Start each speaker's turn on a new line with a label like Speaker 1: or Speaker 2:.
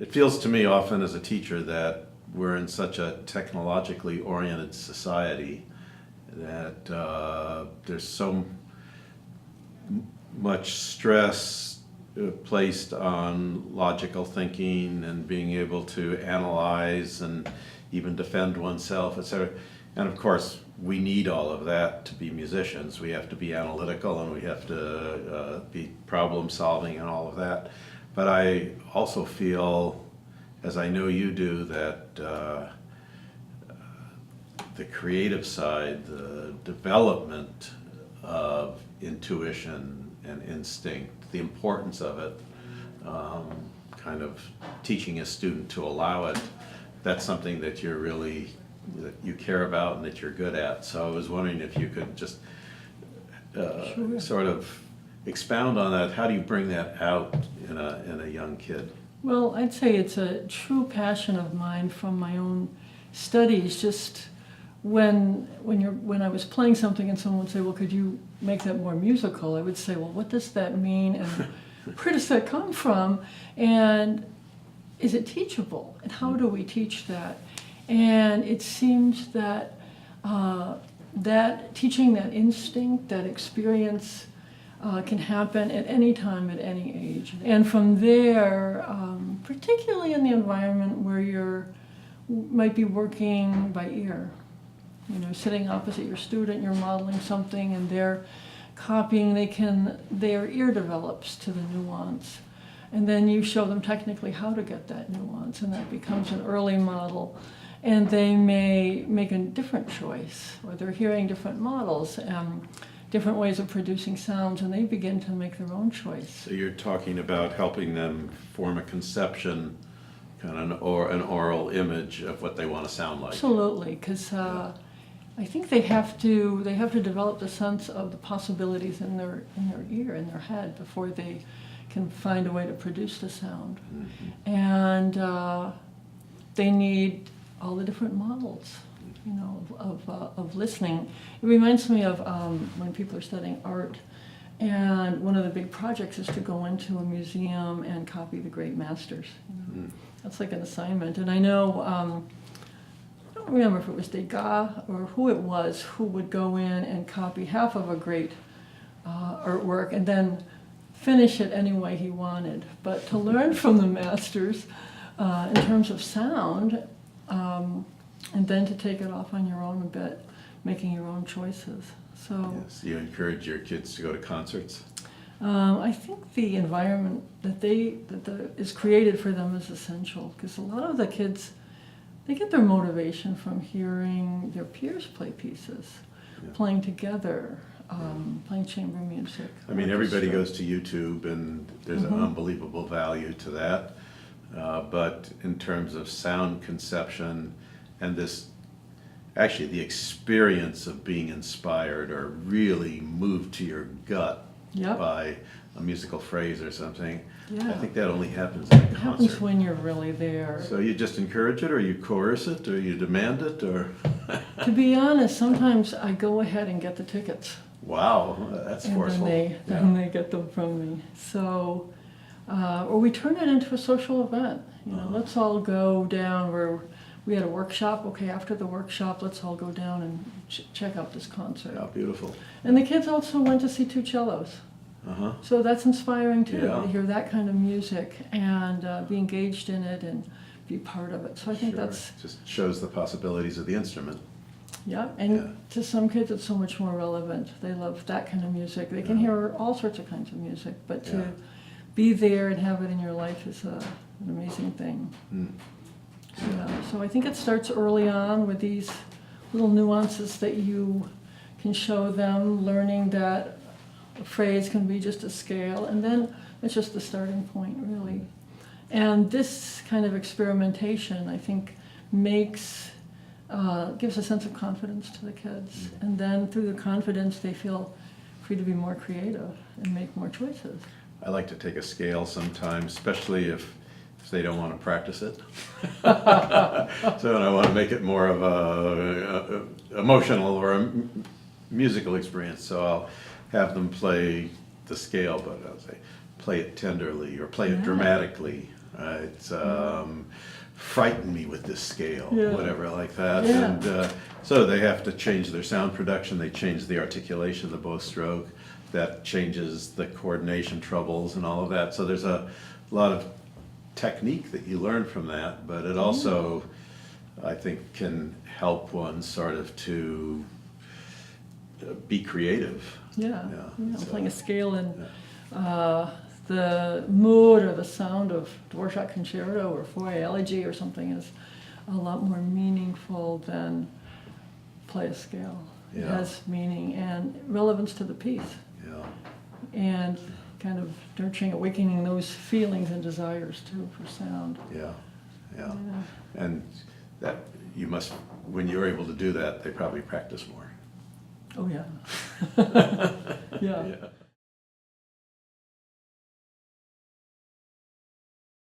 Speaker 1: it feels to me often as a teacher that we're in such a technologically oriented society that there's so much stress placed on logical thinking and being able to analyze and even defend oneself, etc. And of course, we need all of that to be musicians. We have to be analytical and we have to be problem solving and all of that. But I also feel, as I know you do, that the creative side, the development of intuition and instinct, the importance of it, kind of teaching a student to allow it, that's something that you're really, that you care about and that you're good at. So I was wondering if you could just
Speaker 2: Sure.
Speaker 1: sort of expound on that. How do you bring that out in a young kid?
Speaker 2: Well, I'd say it's a true passion of mine from my own studies. Just when I was playing something and someone would say, well, could you make that more musical? I would say, well, what does that mean? And where does that come from? And is it teachable? And how do we teach that? And it seems that that teaching that instinct, that experience, can happen at any time, at any age. And from there, particularly in the environment where you might be working by ear, sitting opposite your student, you're modeling something and they're copying, their ear develops to the nuance. And then you show them technically how to get that nuance, and that becomes an early model. And they may make a different choice, or they're hearing different models, different ways of producing sounds, and they begin to make their own choice.
Speaker 1: So you're talking about helping them form a conception, kind of an oral image of what they want to sound like.
Speaker 2: Absolutely, because I think they have to develop the sense of the possibilities in their ear, in their head, before they can find a way to produce the sound.
Speaker 1: Mm-hmm.
Speaker 2: And they need all the different models, of listening. It reminds me of when people are studying art, and one of the big projects is to go into a museum and copy the great masters. That's like an assignment. And I know, I don't remember if it was Degas or who it was who would go in and copy half of a great artwork and then finish it any way he wanted. But to learn from the masters in terms of sound, and then to take it off on your own a bit, making your own choices. So
Speaker 1: Yes, you encourage your kids to go to concerts?
Speaker 2: I think the environment that is created for them is essential, because a lot of the kids, they get their motivation from hearing their peers play pieces, playing together, playing chamber music.
Speaker 1: I mean, everybody goes to YouTube, and there's an unbelievable value to that. But in terms of sound conception and actually the experience of being inspired or really moved to your gut by a musical phrase or something, I think that only happens in a concert.
Speaker 2: It happens when you're really there.
Speaker 1: So you just encourage it, or you coerce it, or you demand it, or?
Speaker 2: To be honest, sometimes I go ahead and get the tickets.
Speaker 1: Wow, that's forceful.
Speaker 2: And then they get them from me. So, or we turn it into a social event. Let's all go down where we had a workshop. Okay, after the workshop, let's all go down and check out this concert.
Speaker 1: How beautiful.
Speaker 2: And the kids also went to see two cellos. So that's inspiring too, to hear that kind of music and be engaged in it and be part of it. So I think that's
Speaker 1: just shows the possibilities of the instrument.
Speaker 2: And to some kids it's so much more relevant. They love that kind of music. They can hear all sorts of kinds of music, but to be there and have it in your life is an amazing thing. So I think it starts early on with these little nuances that you can show them, learning that a phrase can be just a scale, and then it's just the starting point, really. And this kind of experimentation, I think, gives a sense of confidence to the kids. And then through the confidence, they feel free to be more creative and make more choices.
Speaker 1: I like to take a scale sometimes, especially if they don't want to practice it. So I want to make it more of a emotional or a musical experience. So I'll have them play the scale, but I'll say play it tenderly or play it dramatically. right? Frighten me with this scale,
Speaker 2: Yeah.
Speaker 1: whatever like that.
Speaker 2: Yeah.
Speaker 1: And so they have to change their sound production, they change the articulation of the bow stroke, that changes the coordination troubles and all of that. So there's a lot of technique that you learn from that, but it also, I think, can help one sort of to be creative.
Speaker 2: Yeah,
Speaker 1: Yeah, so-
Speaker 2: playing a scale in the mood or the sound of Dvorak Concerto or Four Elegy or something is a lot more meaningful than play a scale. It
Speaker 1: Yeah.
Speaker 2: has meaning and relevance to the piece,
Speaker 1: Yeah,
Speaker 2: and kind of nurturing, awakening those feelings and desires too for sound.
Speaker 1: yeah, yeah.
Speaker 2: Yeah.
Speaker 1: And that, you must, when you're able to do that, they probably practice more.
Speaker 2: Oh, yeah. Yeah.
Speaker 1: Yeah.